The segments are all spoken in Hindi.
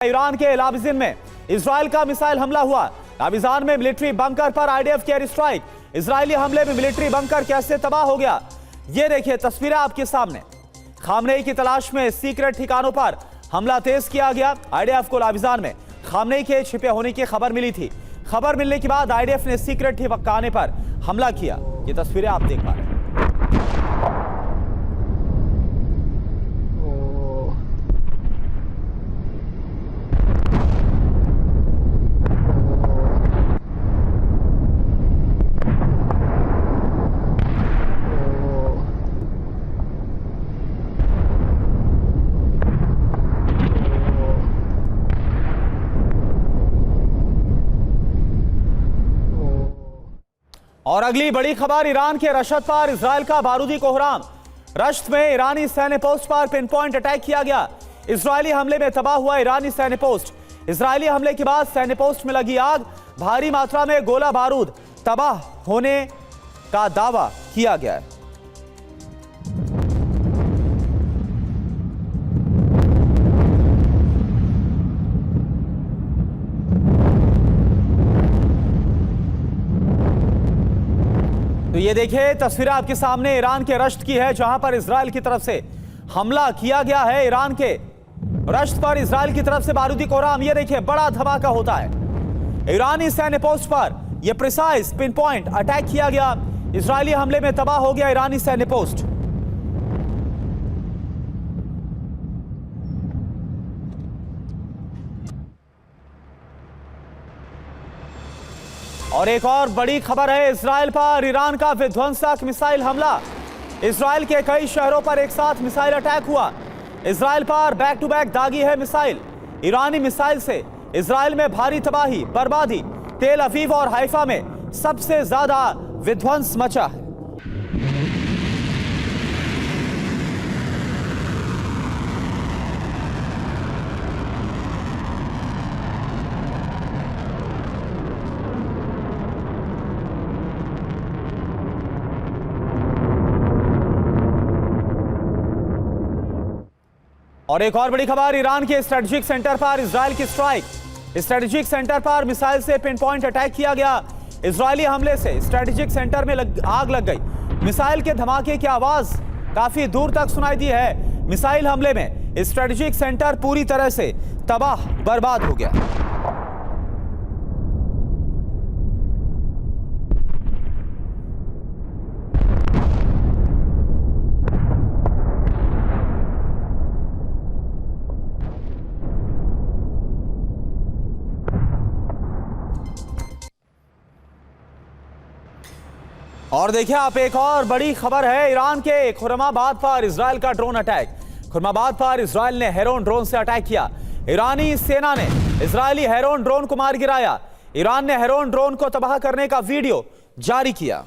ईरान के लाबिज़िन में इजराइल का मिसाइल हमला हुआ। लाबिज़ान में मिलिट्री बंकर पर आईडीएफ की एयर स्ट्राइक। इजरायली हमले में मिलिट्री बंकर कैसे तबाह हो गया, ये देखिए तस्वीरें आपके सामने। खामनेई की तलाश में सीक्रेट ठिकानों पर हमला तेज किया गया। आईडीएफ को लाबिज़ान में खामनेई के छिपे होने की खबर मिली थी। खबर मिलने के बाद आईडीएफ ने सीक्रेट ठिकाने पर हमला किया। ये तस्वीरें आप देख पा रहे हैं। और अगली बड़ी खबर, ईरान के रशद पर इजराइल का बारूदी कोहराम। रश्त में ईरानी सैन्य पोस्ट पर पिन पॉइंट अटैक किया गया। इजरायली हमले में तबाह हुआ ईरानी सैन्य पोस्ट। इजरायली हमले के बाद सैन्य पोस्ट में लगी आग, भारी मात्रा में गोला बारूद तबाह होने का दावा किया गया है। तो ये देखिए तस्वीरें आपके सामने ईरान के रश्त की है, जहां पर इजराइल की तरफ से हमला किया गया है। ईरान के रश्त पर इजराइल की तरफ से बारूदी कोहराम, ये देखिए बड़ा धमाका होता है। ईरानी सैन्य पोस्ट पर यह प्रिसाइज पिन पॉइंट अटैक किया गया। इजरायली हमले में तबाह हो गया ईरानी सैन्य पोस्ट। और एक और बड़ी खबर है, इजराइल पर ईरान का विध्वंसक मिसाइल हमला। इजराइल के कई शहरों पर एक साथ मिसाइल अटैक हुआ। इजराइल पर बैक टू बैक दागी है मिसाइल। ईरानी मिसाइल से इजराइल में भारी तबाही बर्बादी। तेल अवीव और हाइफा में सबसे ज्यादा विध्वंस मचा है। और एक और बड़ी खबर, ईरान के स्ट्रेटेजिक सेंटर पर इजराइल की स्ट्राइक। स्ट्रेटेजिक सेंटर पर मिसाइल से पिन पॉइंट अटैक किया गया। इजरायली हमले से स्ट्रेटेजिक सेंटर में आग लग गई। मिसाइल के धमाके की आवाज काफी दूर तक सुनाई दी है। मिसाइल हमले में स्ट्रेटेजिक सेंटर पूरी तरह से तबाह बर्बाद हो गया। और देखिए आप, एक और बड़ी खबर है, ईरान के खुर्रमाबाद पर इजराइल का ड्रोन अटैक। खुर्रमाबाद पर इजराइल ने हेरोन ड्रोन से अटैक किया। ईरानी सेना ने इजरायली हेरोन ड्रोन को मार गिराया। ईरान ने हेरोन ड्रोन को तबाह करने का वीडियो जारी किया।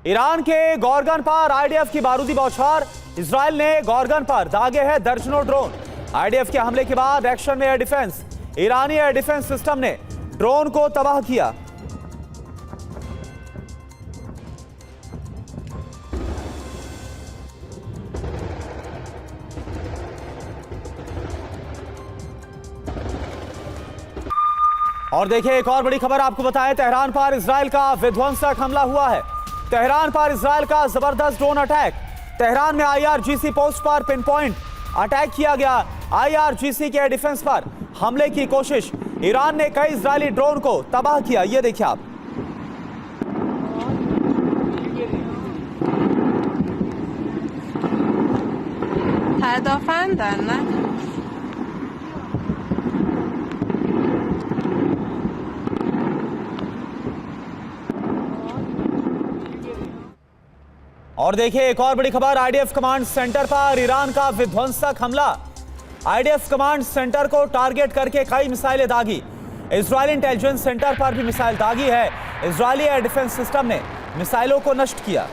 ईरान के गॉर्गन पर आईडीएफ की बारूदी बौछार। इजराइल ने गॉर्गन पर दागे हैं दर्जनों ड्रोन। आईडीएफ के हमले के बाद एक्शन में एयर डिफेंस। ईरानी एयर डिफेंस सिस्टम ने ड्रोन को तबाह किया। और देखिए एक और बड़ी खबर आपको बताएं, तेहरान पर इजराइल का विध्वंसक हमला हुआ है। तेहरान पर इजराइल का जबरदस्त ड्रोन अटैक। तेहरान में आईआरजीसी पोस्ट पर पिन पॉइंट अटैक किया गया। आईआरजीसी के एयर डिफेंस पर हमले की कोशिश। ईरान ने कई इजरायली ड्रोन को तबाह किया। ये देखिए आप। और देखिए एक और बड़ी खबर, आईडीएफ कमांड सेंटर पर ईरान का विध्वंसक हमला। आईडीएफ कमांड सेंटर को टारगेट करके कई मिसाइलें दागी। इजरायली इंटेलिजेंस सेंटर पर भी मिसाइल दागी है। इजरायली एयर डिफेंस सिस्टम ने मिसाइलों को नष्ट किया।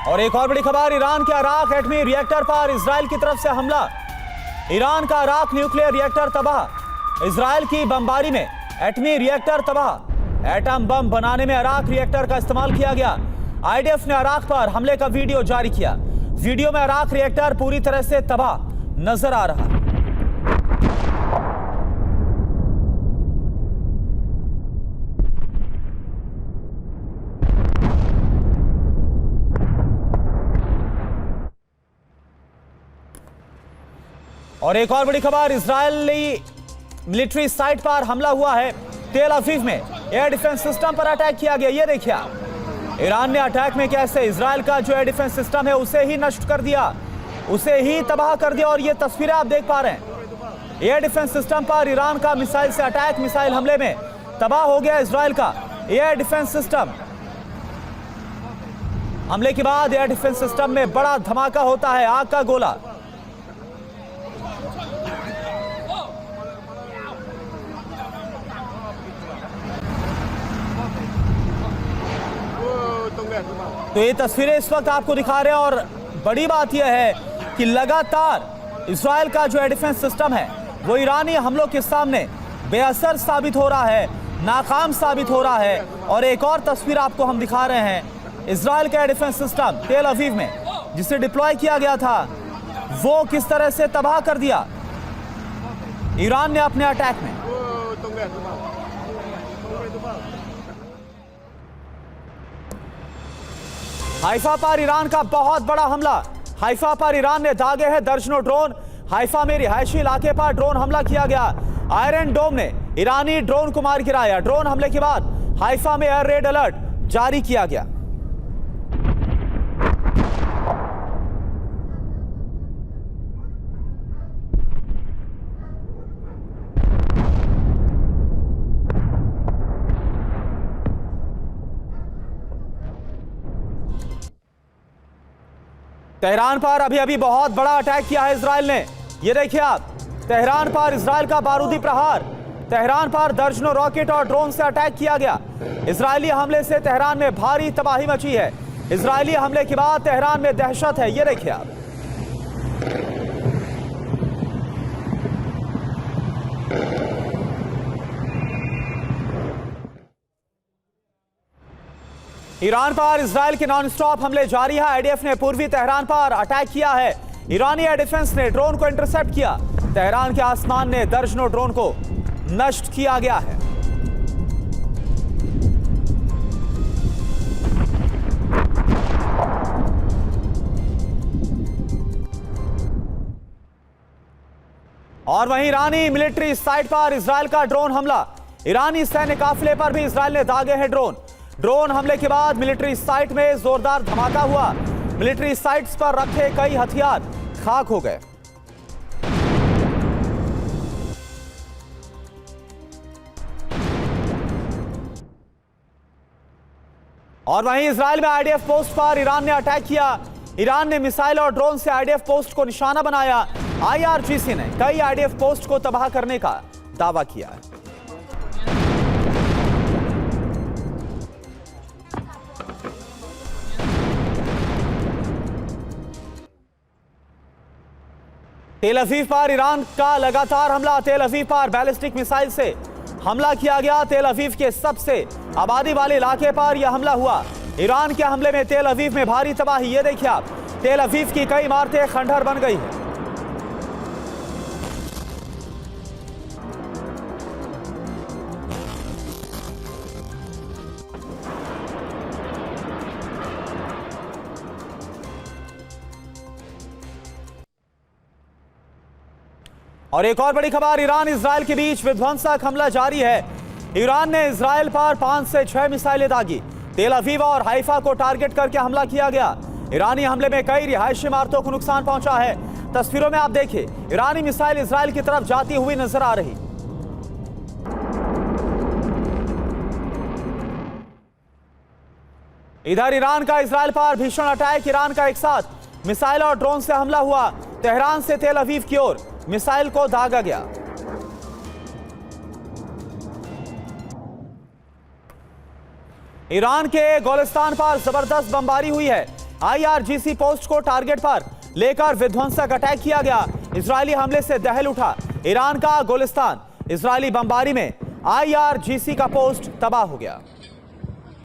और एक और बड़ी खबर, ईरान के अराक एटमी रिएक्टर पर इजराइल की तरफ से हमला। ईरान का अराक न्यूक्लियर रिएक्टर तबाह। इजराइल की बमबारी में एटमी रिएक्टर तबाह। एटम बम बनाने में अराक रिएक्टर का इस्तेमाल किया गया। आईडीएफ ने अराक पर हमले का वीडियो जारी किया। वीडियो में अराक रिएक्टर पूरी तरह से तबाह नजर आ रहा है। और एक और बड़ी खबर, इजरायली मिलिट्री साइट पर हमला हुआ है। तेल अवीव में एयर डिफेंस सिस्टम पर अटैक किया गया। ये देखिए आप, ईरान ने अटैक में कैसे इजरायल का जो एयर डिफेंस सिस्टम है उसे ही नष्ट कर दिया, उसे ही तबाह कर दिया। और ये तस्वीरें आप देख पा रहे हैं, एयर डिफेंस सिस्टम पर ईरान का मिसाइल से अटैक, मिसाइल हमले में तबाह हो गया इजरायल का एयर डिफेंस सिस्टम। हमले के बाद एयर डिफेंस सिस्टम में बड़ा धमाका होता है, आग का गोला। तो ये तस्वीरें इस वक्त आपको दिखा रहे हैं। और बड़ी बात यह है कि लगातार इजरायल का जो एयर डिफेंस सिस्टम है वो ईरानी हमलों के सामने बेअसर साबित हो रहा है, नाकाम साबित हो रहा है। और एक और तस्वीर आपको हम दिखा रहे हैं, इजरायल का एयर डिफेंस सिस्टम तेल अवीव में जिसे डिप्लॉय किया गया था वो किस तरह से तबाह कर दिया ईरान ने अपने अटैक में। हाइफा पर ईरान का बहुत बड़ा हमला। हाइफा पर ईरान ने दागे हैं दर्जनों ड्रोन। हाइफा में रिहायशी इलाके पर ड्रोन हमला किया गया। आयरन डोम ने ईरानी ड्रोन को मार गिराया। ड्रोन हमले के बाद हाइफा में एयर रेड अलर्ट जारी किया गया। तेहरान पर अभी बहुत बड़ा अटैक किया है इजराइल ने। ये देखिए आप, तेहरान पर इजराइल का बारूदी प्रहार। तेहरान पर दर्जनों रॉकेट और ड्रोन से अटैक किया गया। इजरायली हमले से तेहरान में भारी तबाही मची है। इजरायली हमले के बाद तेहरान में दहशत है। ये देखिए आप, ईरान पर इजरायल के नॉन स्टॉप हमले जारी है। आईडीएफ ने पूर्वी तेहरान पर अटैक किया है। ईरानी एयर डिफेंस ने ड्रोन को इंटरसेप्ट किया। तेहरान के आसमान ने दर्जनों ड्रोन को नष्ट किया गया है। और वहीं ईरानी मिलिट्री साइट पर इजरायल का ड्रोन हमला। ईरानी सैन्य काफिले पर भी इजरायल ने दागे हैं ड्रोन। ड्रोन हमले के बाद मिलिट्री साइट में जोरदार धमाका हुआ। मिलिट्री साइट्स पर रखे कई हथियार खाक हो गए। और वहीं इजरायल में आईडीएफ पोस्ट पर ईरान ने अटैक किया। ईरान ने मिसाइल और ड्रोन से आईडीएफ पोस्ट को निशाना बनाया। आईआरजीसी ने कई आईडीएफ पोस्ट को तबाह करने का दावा किया है। तेल अवीव पर ईरान का लगातार हमला। तेल अवीव पर बैलिस्टिक मिसाइल से हमला किया गया। तेल अवीव के सबसे आबादी वाले इलाके पर यह हमला हुआ। ईरान के हमले में तेल अवीव में भारी तबाही। ये देखिए आप, तेल अवीव की कई इमारतें खंडहर बन गई हैं। और एक और बड़ी खबर, ईरान इजरायल के बीच विध्वंसक हमला जारी है। ईरान ने इजरायल पर 5 से 6 मिसाइलें दागी। तेल अवीव और हाइफा को टारगेट करके हमला किया गया। ईरानी हमले में कई रिहायशी इमारतों को नुकसान पहुंचा है। तस्वीरों में आप देखिए, ईरानी मिसाइल इजरायल की तरफ जाती हुई नजर आ रही। इधर ईरान का इजरायल पर भीषण अटैक। ईरान का एक साथ मिसाइल और ड्रोन से हमला हुआ। तेहरान से तेल अवीव की ओर मिसाइल को दागा गया। ईरान के गोलिस्तान पर जबरदस्त बमबारी हुई है। आईआरजीसी पोस्ट को टारगेट पर लेकर विध्वंसक अटैक किया गया। इजरायली हमले से दहल उठा ईरान का गुलिस्तान। इजरायली बमबारी में आईआरजीसी का पोस्ट तबाह हो गया।